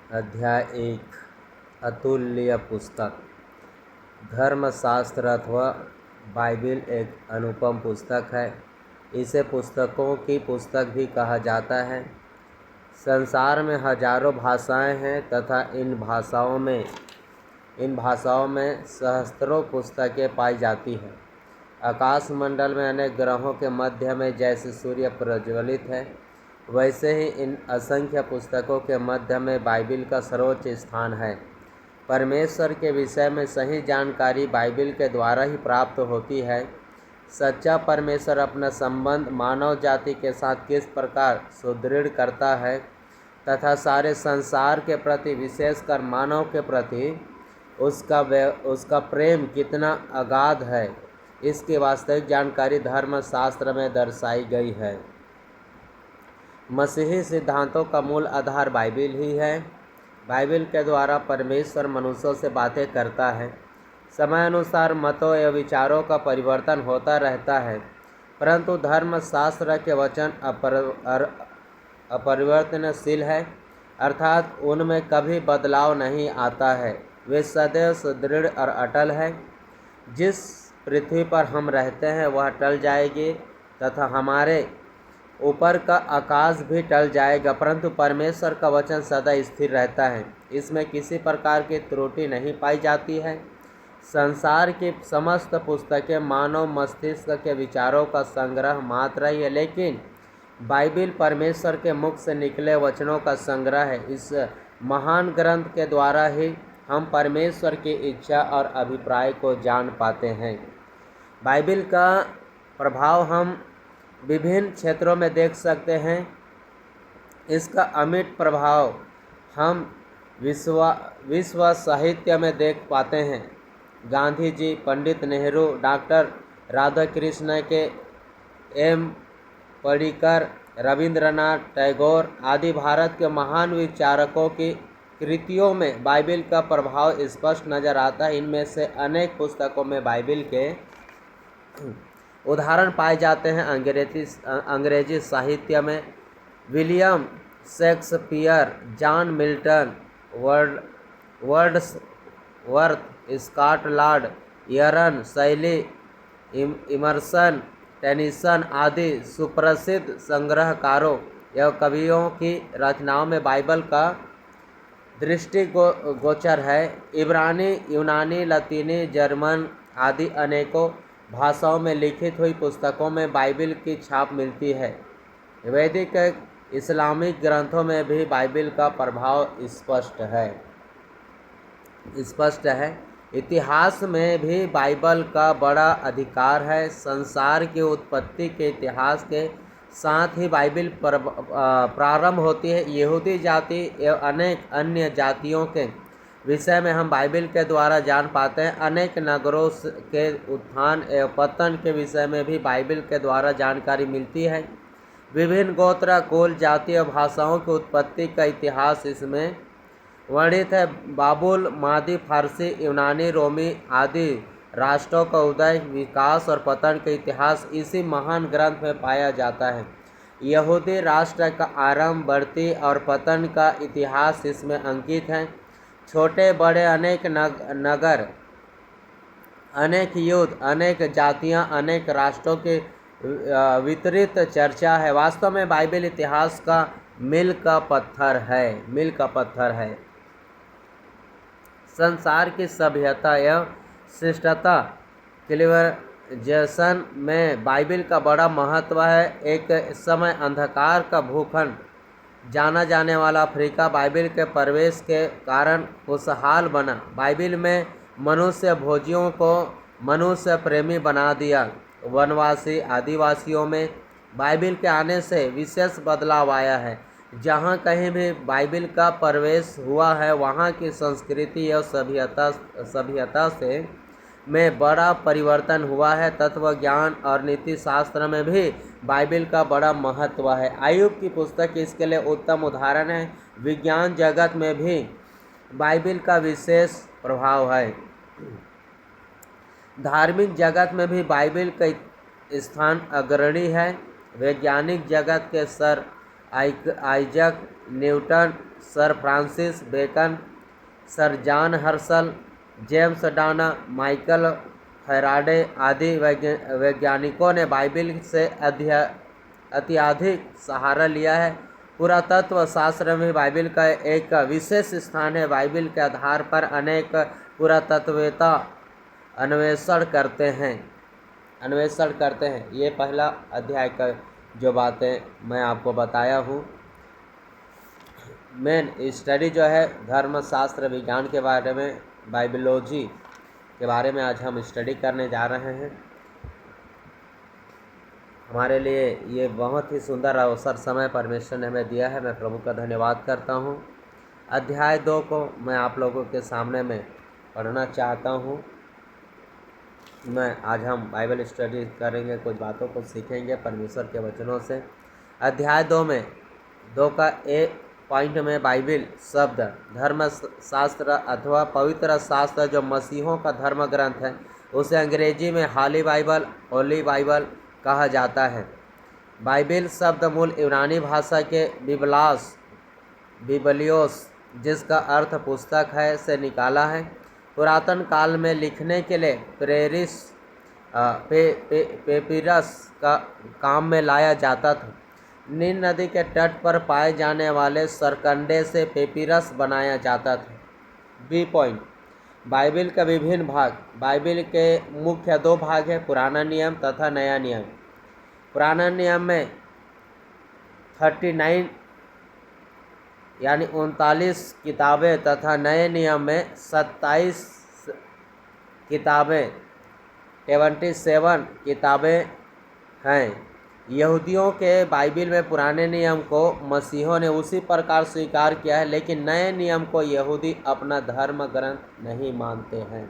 अध्याय 1 अतुल्य पुस्तक। धर्मशास्त्र अथवा बाइबिल एक अनुपम पुस्तक है। इसे पुस्तकों की पुस्तक भी कहा जाता है। संसार में हजारों भाषाएं हैं तथा इन भाषाओं में सहस्त्रों पुस्तकें पाई जाती हैं। आकाशमंडल में अनेक ग्रहों के मध्य में जैसे सूर्य प्रज्वलित है, वैसे ही इन असंख्य पुस्तकों के मध्य में बाइबिल का सर्वोच्च स्थान है। परमेश्वर के विषय में सही जानकारी बाइबिल के द्वारा ही प्राप्त होती है। सच्चा परमेश्वर अपना संबंध मानव जाति के साथ किस प्रकार सुदृढ़ करता है तथा सारे संसार के प्रति, विशेषकर मानव के प्रति उसका प्रेम कितना अगाध है, इसकी वास्तविक जानकारी धर्मशास्त्र में दर्शाई गई है। मसीही सिद्धांतों का मूल आधार बाइबिल ही है। बाइबिल के द्वारा परमेश्वर मनुष्यों से बातें करता है। समय अनुसार मतों एवं विचारों का परिवर्तन होता रहता है, परंतु धर्मशास्त्र के वचन अपरिवर्तनशील है, अर्थात उनमें कभी बदलाव नहीं आता है। वे सदैव सुदृढ़ और अटल है। जिस पृथ्वी पर हम रहते हैं वह टल जाएगी तथा हमारे ऊपर का आकाश भी टल जाएगा, परंतु परमेश्वर का वचन सदा स्थिर रहता है। इसमें किसी प्रकार की त्रुटि नहीं पाई जाती है। संसार की समस्त पुस्तकें मानव मस्तिष्क के विचारों का संग्रह मात्र ही है, लेकिन बाइबिल परमेश्वर के मुख से निकले वचनों का संग्रह है। इस महान ग्रंथ के द्वारा ही हम परमेश्वर की इच्छा और अभिप्राय को जान पाते हैं। बाइबिल का प्रभाव हम विभिन्न क्षेत्रों में देख सकते हैं। इसका अमिट प्रभाव हम विश्व साहित्य में देख पाते हैं। गांधी जी, पंडित नेहरू, डॉक्टर राधाकृष्ण के, एम पर्रिकर, रविंद्रनाथ टैगोर आदि भारत के महान विचारकों की कृतियों में बाइबिल का प्रभाव स्पष्ट नजर आता है। इनमें से अनेक पुस्तकों में बाइबिल के उदाहरण पाए जाते हैं। अंग्रेजी साहित्य में William Shakespeare, John Milton, Wordsworth, Scott Lord Byron, Shelley Emerson, Tennyson आदि सुप्रसिद्ध संग्रहकारों एवं कवियों की रचनाओं में बाइबल का दृष्टिगोचर है। इब्रानी, यूनानी, लतीनी, जर्मन आदि अनेकों भाषाओं में लिखित हुई पुस्तकों में बाइबिल की छाप मिलती है। वैदिक इस्लामिक ग्रंथों में भी बाइबिल का प्रभाव स्पष्ट है। इतिहास में भी बाइबल का बड़ा अधिकार है। संसार की उत्पत्ति के इतिहास के साथ ही बाइबिल प्रारंभ होती है। यहूदी जाति एवं अनेक अन्य जातियों के विषय में हम बाइबिल के द्वारा जान पाते हैं। अनेक नगरों के उत्थान एवं पतन के विषय में भी बाइबिल के द्वारा जानकारी मिलती है। विभिन्न गोत्र, कुल, जाति और भाषाओं की उत्पत्ति का इतिहास इसमें वर्णित है। बाबुल, मादी, फारसी, यूनानी, रोमी आदि राष्ट्रों का उदय, विकास और पतन का इतिहास इसी महान ग्रंथ में पाया जाता है। यहूदी राष्ट्र का आरंभ, बढ़ती और पतन का इतिहास इसमें अंकित है। छोटे बड़े अनेक नगर, अनेक युद्ध, अनेक जातियां, अनेक राष्ट्रों की वितरित चर्चा है। वास्तव में बाइबिल इतिहास का मील का पत्थर है। संसार की सभ्यता एवं श्रेष्ठता सिविलाइजेशन में बाइबिल का बड़ा महत्व है। एक समय अंधकार का भूखंड जाना जाने वाला अफ्रीका बाइबिल के प्रवेश के कारण खुशहाल बना। बाइबिल में मनुष्य भोजियों को मनुष्य प्रेमी बना दिया। वनवासी आदिवासियों में बाइबिल के आने से विशेष बदलाव आया है। जहाँ कहीं भी बाइबिल का प्रवेश हुआ है वहाँ की संस्कृति और सभ्यता से में बड़ा परिवर्तन हुआ है। तत्व ज्ञान और नीति शास्त्र में भी बाइबिल का बड़ा महत्व है। आयुब की पुस्तक इसके लिए उत्तम उदाहरण है। विज्ञान जगत में भी बाइबिल का विशेष प्रभाव है। धार्मिक जगत में भी बाइबिल का स्थान अग्रणी है। वैज्ञानिक जगत के Isaac Newton, sir Francis Bacon, sir John Herschel, James Dana, Michael Faraday आदि वैज्ञानिकों ने बाइबिल से अत्यधिक सहारा लिया है। पुरातत्व शास्त्र में बाइबिल का एक विशेष स्थान है। बाइबिल के आधार पर अनेक पुरातत्ववेत्ता अन्वेषण करते हैं। ये पहला अध्याय का जो बातें मैं आपको बताया हूँ। मेन स्टडी जो है धर्मशास्त्र विज्ञान के बारे में, बाइबलोजी के बारे में आज हम स्टडी करने जा रहे हैं। हमारे लिए ये बहुत ही सुंदर अवसर समय परमेश्वर ने हमें दिया है। मैं प्रभु का धन्यवाद करता हूँ। अध्याय 2 को मैं आप लोगों के सामने में पढ़ना चाहता हूँ। आज हम बाइबल स्टडी करेंगे, कुछ बातों को सीखेंगे परमेश्वर के वचनों से। अध्याय 2 में 2 का एक पॉइंट में बाइबिल शब्द धर्मशास्त्र अथवा पवित्र शास्त्र जो मसीहों का धर्म ग्रंथ है, उसे अंग्रेजी में होली बाइबल कहा जाता है। बाइबिल शब्द मूल यूनानी भाषा के बिबलियोस, जिसका अर्थ पुस्तक है, से निकाला है। पुरातन काल में लिखने के लिए पेपिरस का काम में लाया जाता था। नील नदी के तट पर पाए जाने वाले सरकंडे से पेपिरस बनाया जाता था। बी पॉइंट, बाइबिल का विभिन्न भाग। बाइबिल के मुख्य 2 भाग हैं, पुराना नियम तथा नया नियम। पुराना नियम में 39 यानी 39 किताबें तथा नए नियम में 27 किताबें 27 किताबें हैं। यहूदियों के बाइबिल में पुराने नियम को मसीहों ने उसी प्रकार स्वीकार किया है, लेकिन नए नियम को यहूदी अपना धर्म ग्रंथ नहीं मानते हैं।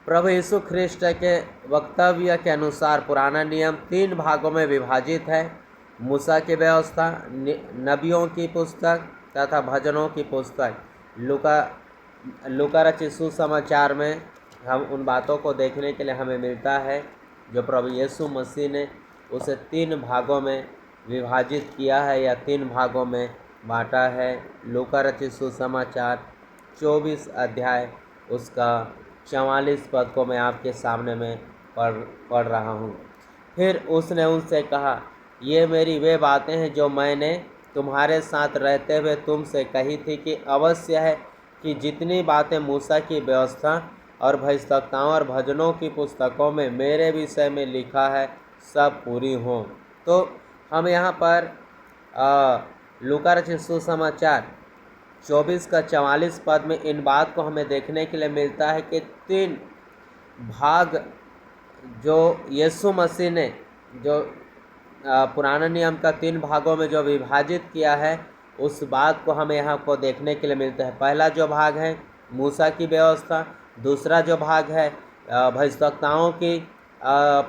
प्रभु यीशु ख्रिस्ट के वक्तव्य के अनुसार पुराना नियम 3 भागों में विभाजित है। मूसा की व्यवस्था, नबियों की पुस्तक तथा भजनों की पुस्तक। लूका रचित सुसमाचार में हम उन बातों को देखने के लिए हमें मिलता है जो प्रभु यीशु मसीह ने उसे 3 भागों में विभाजित किया है या 3 भागों में बांटा है। लूका रचित सुसमाचार 24 अध्याय उसका 44 पद को मैं आपके सामने में पढ़ रहा हूँ। फिर उसने उनसे कहा, ये मेरी वे बातें हैं जो मैंने तुम्हारे साथ रहते हुए तुमसे कही थी कि अवश्य है कि जितनी बातें मूसा की व्यवस्था और भविष्यवक्ताओं और भजनों की पुस्तकों में मेरे विषय में लिखा है सब पूरी हों। तो हम यहाँ पर लूका रचित सुसमाचार 24 का 44 पद में इन बात को हमें देखने के लिए मिलता है कि 3 भाग जो यीशु मसीह ने जो पुराना नियम का 3 भागों में जो विभाजित किया है, उस बात को हमें यहाँ को देखने के लिए मिलता है। पहला जो भाग है मूसा की व्यवस्था, दूसरा जो भाग है भविष्यवक्ताओं की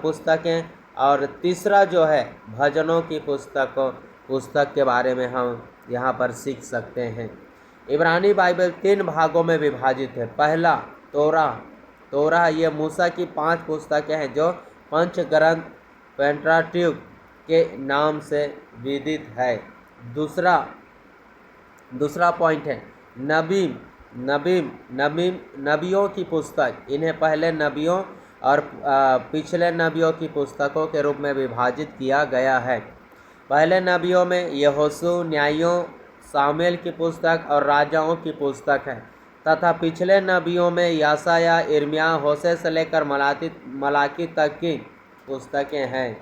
पुस्तकें, और तीसरा जो है भजनों की पुस्तक के बारे में हम यहाँ पर सीख सकते हैं। इब्रानी बाइबल 3 भागों में विभाजित है। पहला तोरा ये मूसा की 5 पुस्तकें हैं जो पंच ग्रंथ पेंटाट्यूक के नाम से विदित है। दूसरा पॉइंट है नबियों की पुस्तक। इन्हें पहले नबियों और पिछले नबियों की पुस्तकों के रूप में विभाजित किया गया है। पहले नबियों में यहोशू, न्यायों, सामुएल की पुस्तक और राजाओं की पुस्तक है, तथा पिछले नबियों में यशायाह, यिर्मयाह, होशे से लेकर मलाकी तक की पुस्तकें हैं।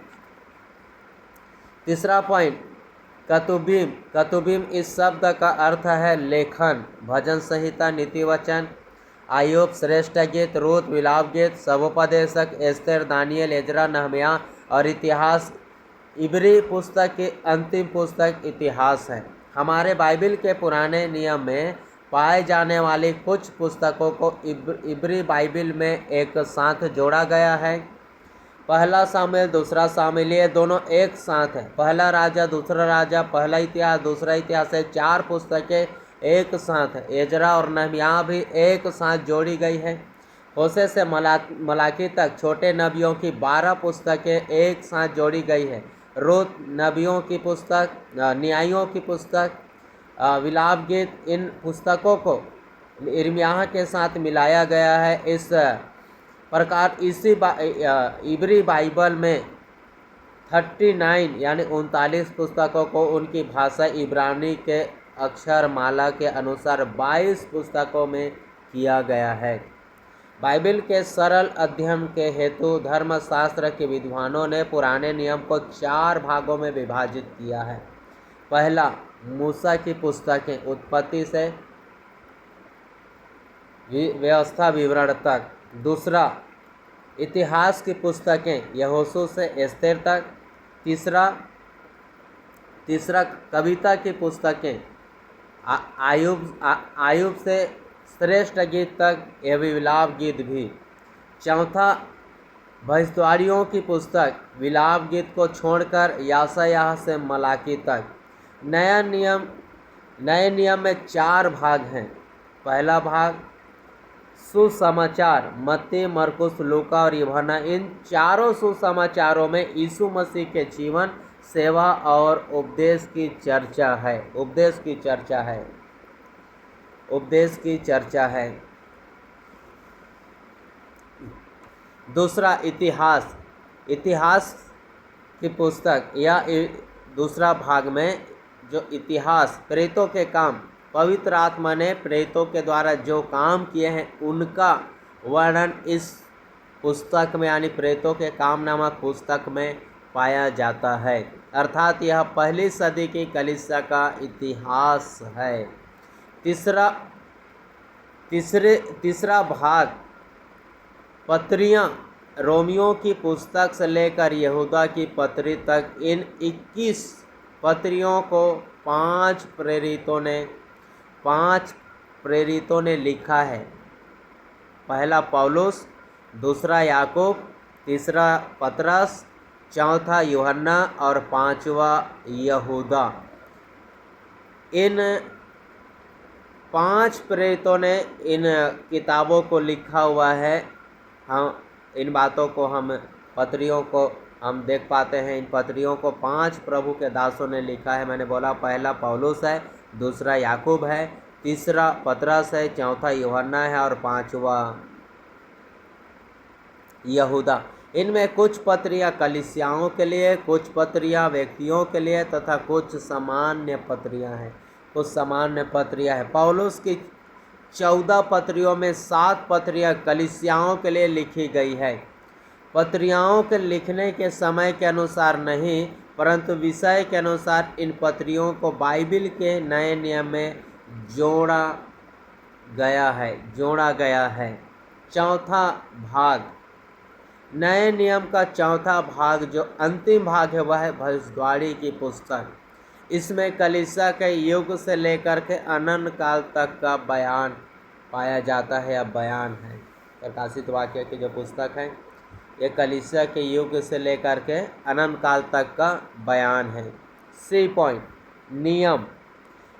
तीसरा पॉइंट कतुबीम इस शब्द का अर्थ है लेखन। भजन संहिता, नीति वचन, आयुब, श्रेष्ठ गीत, रूत, विलाप गीत, सवोपदेशक, एस्तेर, दानियल, एजरा, नहम्याह और इतिहास। इब्री पुस्तक की अंतिम पुस्तक इतिहास है। हमारे बाइबिल के पुराने नियम में पाए जाने वाली कुछ पुस्तकों को इब्री बाइबिल में एक साथ जोड़ा गया है। पहला सामुएल, दूसरा सामुएल, ये दोनों एक साथ है। पहला राजा, दूसरा राजा, पहला इतिहास, दूसरा इतिहास है। 4 पुस्तकें एक साथ है। एजरा और नहम्याह भी एक साथ जोड़ी गई है। होशे से मलाकी तक छोटे नबियों की 12 पुस्तकें एक साथ जोड़ी गई है। रुत, नबियों की पुस्तक, न्यायों की पुस्तक, विलाप गीत, इन पुस्तकों को यिर्मयाह के साथ मिलाया गया है। इस प्रकार इब्री बाइबल में 39 यानी 39 पुस्तकों को उनकी भाषा इब्रानी के अक्षरमाला के अनुसार 22 पुस्तकों में किया गया है। बाइबल के सरल अध्ययन के हेतु धर्मशास्त्र के विद्वानों ने पुराने नियम को 4 भागों में विभाजित किया है। पहला, मूसा की पुस्तकें, उत्पत्ति से व्यवस्था विवरण तक। दूसरा, इतिहास की पुस्तकें, यहोशू से एस्तेर तक। तीसरा कविता की पुस्तकें, आयुब से श्रेष्ठ गीत तक, एवं विलाप गीत भी। चौथा, भविष्यवाणियों की पुस्तक, विलाप गीत को छोड़कर यशायाह से मलाकी तक। नए नियम में 4 भाग हैं। पहला भाग सुसमाचार, मत्ती, मरकुस, लूका और यूहन्ना। इन चारों सुसमाचारों में यीशु मसीह के जीवन, सेवा और उपदेश की चर्चा है। दूसरा, इतिहास की पुस्तक, या दूसरा भाग में जो इतिहास, प्रेरितों के काम, पवित्र आत्मा ने प्रेरितों के द्वारा जो काम किए हैं उनका वर्णन इस पुस्तक में यानी प्रेरितों के काम नामक पुस्तक में पाया जाता है। अर्थात यह पहली सदी की कलीसिया का इतिहास है। तीसरा भाग पत्रियाँ, रोमियों की पुस्तक से लेकर यहूदा की पत्री तक। इन 21 पत्रियों को 5 प्रेरितों ने लिखा है। पहला पौलुस, दूसरा याकूब, तीसरा पतरस, चौथा यूहन्ना और 5वां यहूदा। इन 5 प्रेरितों ने इन किताबों को लिखा हुआ है। हम इन बातों को पत्रियों को हम देख पाते हैं। इन पत्रियों को 5 प्रभु के दासों ने लिखा है। मैंने बोला पहला पौलुस है, दूसरा याकूब है, तीसरा पतरस है, चौथा यूहन्ना है और 5वां यहूदा। इनमें कुछ पत्रियाँ कलीसियाओं के लिए, कुछ पत्रियाँ व्यक्तियों के लिए तथा कुछ सामान्य पत्रियाँ हैं। पौलुस की 14 पत्रियों में 7 पत्रियाँ कलीसियाओं के लिए लिखी गई है। पत्रियाओं के लिखने के समय के अनुसार नहीं, परंतु विषय के अनुसार इन पत्रियों को बाइबल के नए नियम में जोड़ा गया है। चौथा भाग, नए नियम का चौथा भाग जो अंतिम भाग है वह है भविष्यवाणी की पुस्तक। इसमें कलीसिया के युग से लेकर के अनंत काल तक का बयान पाया जाता है या बयान है। प्रकाशित वाक्य की जो पुस्तक है ये कलीसिया के युग से लेकर के अनंत काल तक का बयान है। सी पॉइंट, नियम।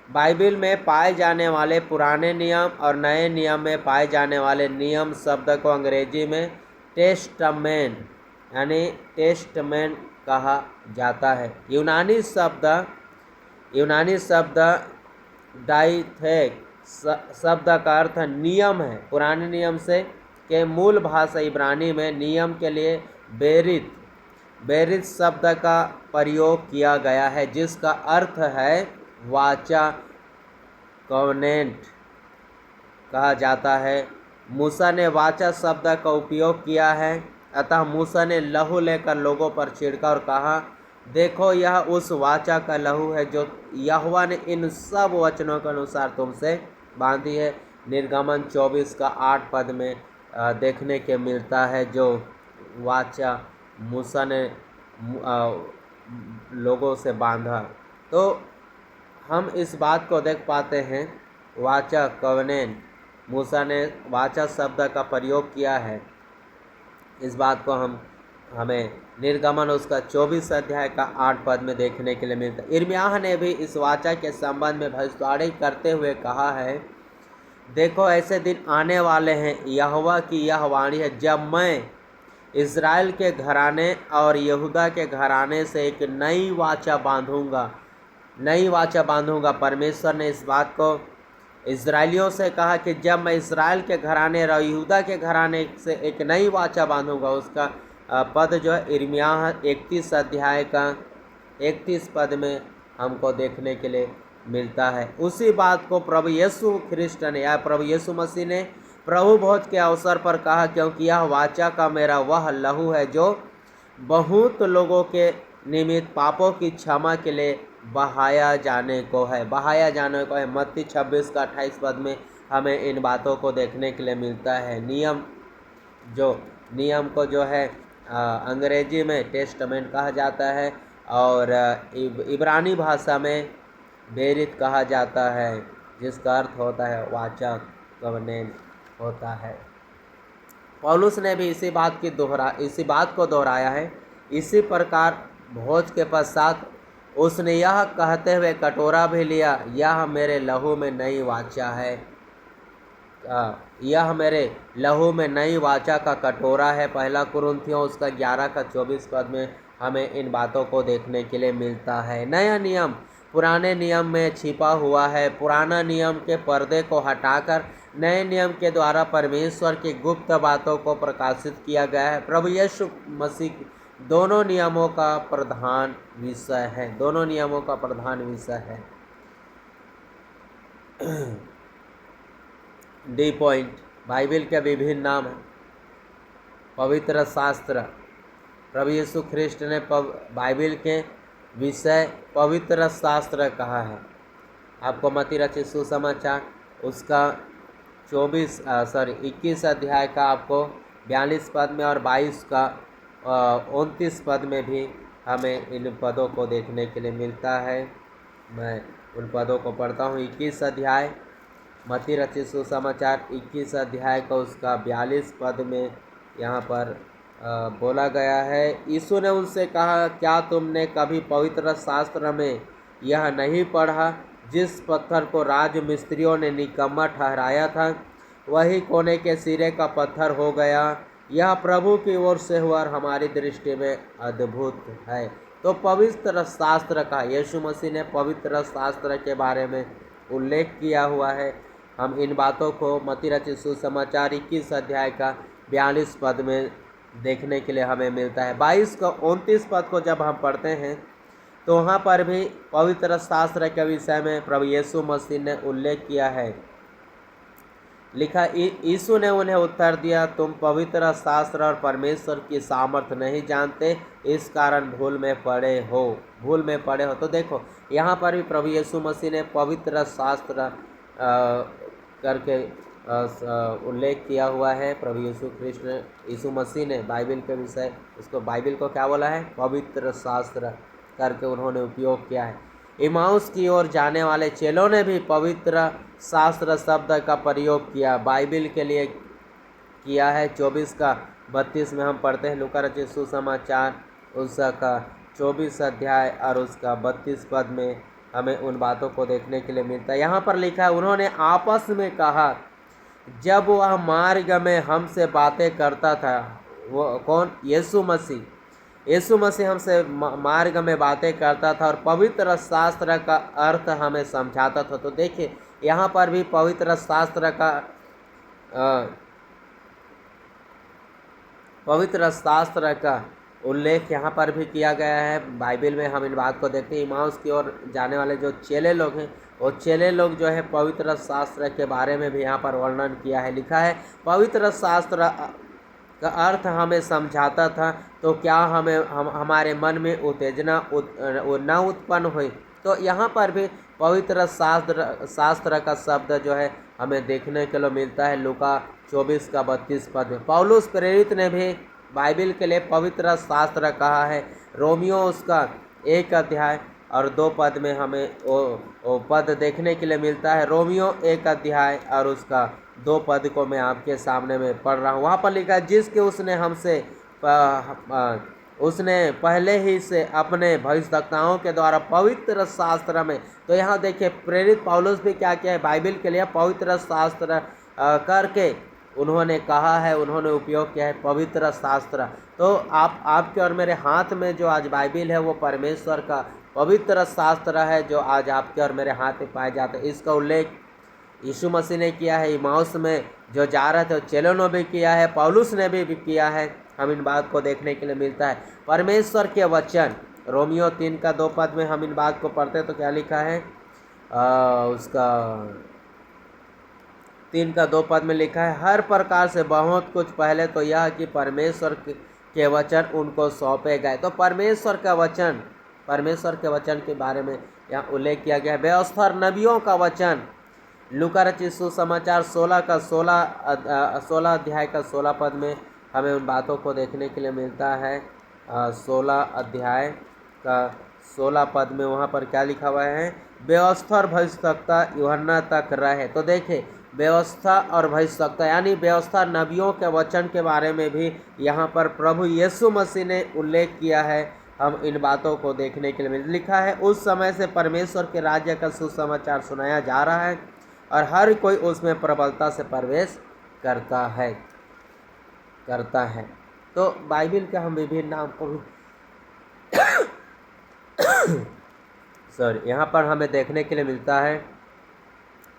बाइबल में पाए जाने वाले पुराने नियम और नए नियम में पाए जाने वाले नियम शब्द को अंग्रेजी में टेस्टामेंट यानी टेस्टमेंट कहा जाता है। यूनानी शब्द डाइथेक शब्द का अर्थ नियम है। पुराने नियम से के मूल भाषा इब्रानी में नियम के लिए बेरित शब्द का प्रयोग किया गया है, जिसका अर्थ है वाचा, कॉवेनेंट कहा जाता है। मूसा ने वाचा शब्द का उपयोग किया है, अतः मूसा ने लहू लेकर लोगों पर छिड़का और कहा, देखो यह उस वाचा का लहू है जो यहोवा ने इन सब वचनों के अनुसार तुमसे बांधी है। निर्गमन 24 का 8 पद में देखने के मिलता है जो वाचा मूसा ने लोगों से बांधा। तो हम इस बात को देख पाते हैं, वाचा कवनेंट, मूसा ने वाचा शब्द का प्रयोग किया है। इस बात को हमें निर्गमन उसका 24 अध्याय का 8 पद में देखने के लिए मिलता है। यिर्मयाह ने भी इस वाचा के संबंध में भविष्यवाणी करते हुए कहा है, देखो ऐसे दिन आने वाले हैं, यहोवा की यह वाणी है, जब मैं इज़राइल के घराने और यहूदा के घराने से एक नई वाचा बांधूंगा, नई वाचा बांधूंगा। परमेश्वर ने इस बात को इज़राइलियों से कहा कि जब मैं इज़राइल के घराने और यहूदा के घराने से एक नई वाचा बांधूंगा। उसका पद जो है यिर्मयाह 31 अध्याय का 31 पद में हमको देखने के लिए मिलता है। उसी बात को प्रभु यीशु ख्रिस्ट ने या प्रभु यीशु मसीह ने प्रभु भोज के अवसर पर कहा, क्योंकि यह वाचा का मेरा वह लहू है जो बहुत लोगों के निमित्त पापों की क्षमा के लिए बहाया जाने को है, बहाया जाने को है। मत्ती 26 का 28 पद में हमें इन बातों को देखने के लिए मिलता है। नियम को जो है अंग्रेजी में टेस्टामेंट कहा जाता है और इब्रानी भाषा में बेरित कहा जाता है, जिसका अर्थ होता है वाचा, कवनेंट होता है। पौलुस ने भी इसी बात को दोहराया है। इसी प्रकार भोज के पश्चात उसने यह कहते हुए कटोरा भी लिया, यह मेरे लहू में नई वाचा है। यह मेरे लहू में नई वाचा का कटोरा है। पहला कुरिन्थियों उसका 11 का 24 पद में हमें इन बातों को देखने के लिए मिलता है। नया नियम पुराने नियम में छिपा हुआ है। पुराना नियम के पर्दे को हटाकर नए नियम के द्वारा परमेश्वर की गुप्त बातों को प्रकाशित किया गया है। प्रभु यीशु मसीह दोनों नियमों का प्रधान विषय है, दोनों नियमों का प्रधान विषय है। डी पॉइंट, बाइबिल के विभिन्न नाम हैं। पवित्र शास्त्र, प्रभु यीशु ख्रिस्ट ने बाइबिल के विषय पवित्र शास्त्र कहा है। आपको मत्ती रचित सुसमाचार उसका 21 अध्याय का आपको 42 पद में और 22 का 29 पद में भी हमें इन पदों को देखने के लिए मिलता है। मैं उन पदों को पढ़ता हूँ। 21 अध्याय मत्ती रचित सुसमाचार 21 अध्याय का उसका 42 पद में यहाँ पर बोला गया है। यीशु ने उनसे कहा, क्या तुमने कभी पवित्र शास्त्र में यह नहीं पढ़ा, जिस पत्थर को राजमिस्त्रियों ने निकम्मा ठहराया था वही कोने के सिरे का पत्थर हो गया। यह प्रभु की ओर से हुआ और हमारी दृष्टि में अद्भुत है। तो पवित्र शास्त्र का यीशु मसीह ने पवित्र शास्त्र के बारे में उल्लेख किया हुआ है। हम इन बातों को मत्ती रचित सुसमाचार 21 अध्याय का 42 पद में देखने के लिए हमें मिलता है। 22 का 29 पद को जब हम पढ़ते हैं तो वहाँ पर भी पवित्र शास्त्र के विषय में प्रभु यीशु मसीह ने उल्लेख किया है। लिखा, यीशु ने उन्हें उत्तर दिया, तुम पवित्र शास्त्र और परमेश्वर की सामर्थ्य नहीं जानते, इस कारण भूल में पड़े हो। तो देखो यहाँ पर भी प्रभु यीशु मसीह ने पवित्र शास्त्र करके उल्लेख किया हुआ है। प्रभु यीशु मसीह ने बाइबिल के विषय उसको बाइबिल को क्या बोला है, पवित्र शास्त्र करके उन्होंने उपयोग किया है। इमाउस की ओर जाने वाले चेलों ने भी पवित्र शास्त्र शब्द का प्रयोग किया, बाइबिल के लिए किया है। 24 का 32 में हम पढ़ते हैं। लूका रचित सुसमाचार उसका 24 अध्याय और उसका 32 पद में हमें उन बातों को देखने के लिए मिलता है। यहाँ पर लिखा है, उन्होंने आपस में कहा, जब वह मार्ग में हमसे बातें करता था, वो कौन, यीशु मसीह हमसे मार्ग में बातें करता था और पवित्र शास्त्र का अर्थ हमें समझाता था। तो देखिए यहाँ पर भी पवित्र शास्त्र का उल्लेख यहाँ पर भी किया गया है। बाइबिल में हम इन बात को देखते हैं। इमाउस की ओर जाने वाले जो चेले लोग हैं, वो चेले लोग जो है पवित्र शास्त्र के बारे में भी यहाँ पर वर्णन किया है। लिखा है, पवित्र शास्त्र का अर्थ हमें समझाता था, तो क्या हमारे मन में उत्तेजना न उत्पन्न हुई। तो यहाँ पर भी पवित्र शास्त्र का शब्द जो है हमें देखने के लिए मिलता है। लूका 24 का 32 पद में पौलुस प्रेरित ने भी बाइबिल के लिए पवित्र शास्त्र कहा है। रोमियो उसका 1 अध्याय और 2 पद में हमें वो पद देखने के लिए मिलता है। रोमियो 1 अध्याय और उसका 2 पद को मैं आपके सामने में पढ़ रहा हूँ। वहाँ पर लिखा है, जिसके उसने पहले ही से अपने भविष्यवक्ताओं के द्वारा पवित्र शास्त्र में। तो यहाँ देखिए प्रेरित पौलुस भी क्या किया है, बाइबिल के लिए पवित्र शास्त्र करके उन्होंने कहा है, उन्होंने उपयोग किया है पवित्र शास्त्र। तो आपके और मेरे हाथ में जो आज बाइबिल है वो परमेश्वर का पवित्र शास्त्र है, जो आज आपके और मेरे हाथ में पाए जाते हैं। इसका उल्लेख यीशु मसीह ने किया है, इमाउस में जो जा रहे थे चेलों ने भी किया है, पौलुस ने भी किया है। हम इन बात को देखने के लिए मिलता है। परमेश्वर के वचन, रोमियो 3:2 में हम इन बात को पढ़ते हैं तो क्या लिखा है, उसका 3:2 में लिखा है, हर प्रकार से बहुत कुछ पहले तो यह कि परमेश्वर के वचन उनको सौंपे गए। तो परमेश्वर के वचन के बारे में यहाँ उल्लेख किया गया है। व्यवस्था और नबियों का वचन, लूका रचित सुसमाचार 16 अध्याय का 16 में हमें उन बातों को देखने के लिए मिलता है। 16 अध्याय का 16 में वहाँ पर क्या लिखा हुआ है, व्यवस्था और भविष्यवक्ता यूहन्ना तक रहे। तो देखिए, व्यवस्था और भविष्यवक्ता यानी व्यवस्था नबियों के वचन के बारे में भी यहाँ पर प्रभु यीशु मसीह ने उल्लेख किया है। हम इन बातों को देखने के लिए लिखा है, उस समय से परमेश्वर के राज्य का सुसमाचार सुनाया जा रहा है और हर कोई उसमें प्रबलता से प्रवेश करता है। तो बाइबिल के हम विभिन्न नाम को यहाँ पर हमें देखने के लिए मिलता है।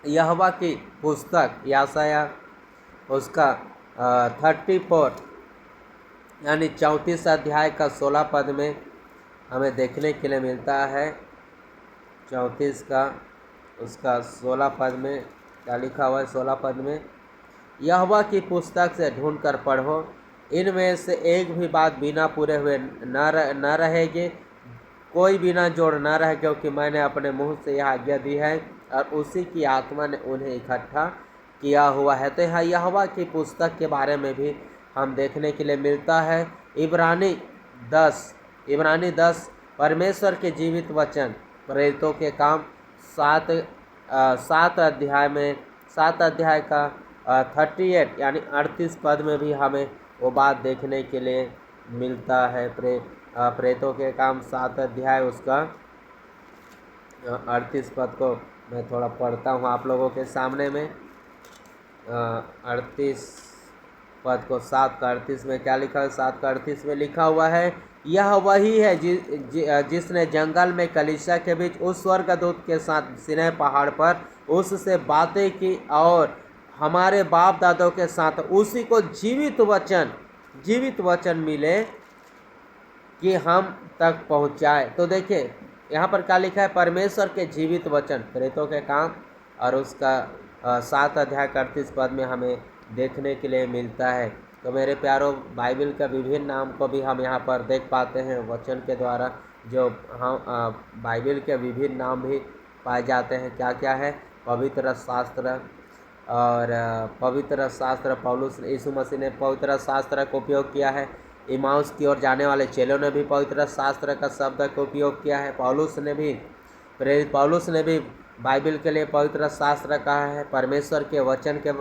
यहोवा की पुस्तक यशायाह उसका 34 यानी 34 अध्याय का 16 में हमें देखने के लिए मिलता है। 34 का उसका 16 में क्या लिखा हुआ है, 16 में, यहोवा की पुस्तक से ढूंढ कर पढ़ो, इनमें से एक भी बात बिना पूरे हुए न रहेगी, कोई बिना जोड़ न रहे, क्योंकि मैंने अपने मुंह से यह आज्ञा दी है और उसी की आत्मा ने उन्हें इकट्ठा किया हुआ है। तो यहाँ यहोवा की पुस्तक के बारे में भी हम देखने के लिए मिलता है। इब्रानी 10 परमेश्वर के जीवित वचन, प्रेरितों के काम 7 अध्याय का 38 यानी 38 में भी हमें वो बात देखने के लिए मिलता है। प्रेरितों के काम 7 अध्याय उसका 38 को मैं थोड़ा पढ़ता हूँ आप लोगों के सामने में। 38 को 7:38 में क्या लिखा है, 7:38 में लिखा हुआ है, यह वही है जिसने जंगल में कलीसिया के बीच उस स्वर्गदूत के साथ सिनै पहाड़ पर उससे बातें की और हमारे बाप दादों के साथ उसी को जीवित वचन मिले कि हम तक पहुँचाए। तो देखिए यहाँ पर क्या लिखा है, परमेश्वर के जीवित वचन, प्रेरितों के काम, और उसका 7 अध्याय 38 में हमें देखने के लिए मिलता है। तो मेरे प्यारों, बाइबिल का विभिन्न नाम को भी हम यहाँ पर देख पाते हैं वचन के द्वारा। जो हम बाइबिल के विभिन्न नाम भी पाए जाते हैं। क्या क्या है, पवित्र शास्त्र, और पवित्र शास्त्र पौलुस यीशु मसीह ने पवित्र शास्त्र का उपयोग किया है। इमाउस की ओर जाने वाले चेलों ने भी पवित्र शास्त्र का शब्द का उपयोग किया है। प्रेरित पौलुस ने भी बाइबिल के लिए पवित्र शास्त्र कहा है, परमेश्वर के वचन के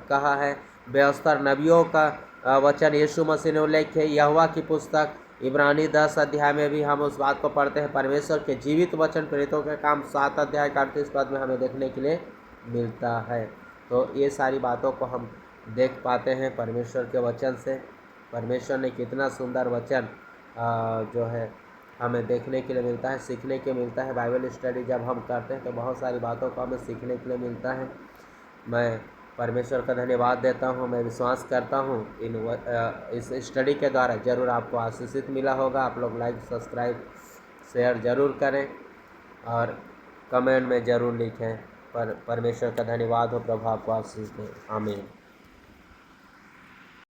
कहा है। व्यवस्था नबियों का वचन यीशु मसीह ने उल्लेख है। यहोवा की पुस्तक इब्रानी 10 अध्याय में भी हम उस बात को पढ़ते हैं। परमेश्वर के जीवित वचन, प्रेरितों के काम 7 अध्याय 38 में हमें देखने के लिए मिलता है। तो ये सारी बातों को हम देख पाते हैं परमेश्वर के वचन से। परमेश्वर ने कितना सुंदर वचन जो है हमें देखने के लिए मिलता है, सीखने के मिलता है। बाइबल स्टडी जब हम करते हैं तो बहुत सारी बातों को हमें सीखने के लिए मिलता है। मैं परमेश्वर का धन्यवाद देता हूँ। मैं विश्वास करता हूँ इस स्टडी के द्वारा ज़रूर आपको आशीषित मिला होगा। आप लोग लाइक, सब्सक्राइब, शेयर ज़रूर करें और कमेंट में ज़रूर लिखें। परमेश्वर का धन्यवाद हो। प्रभु आपको आशीष दे। आमीन।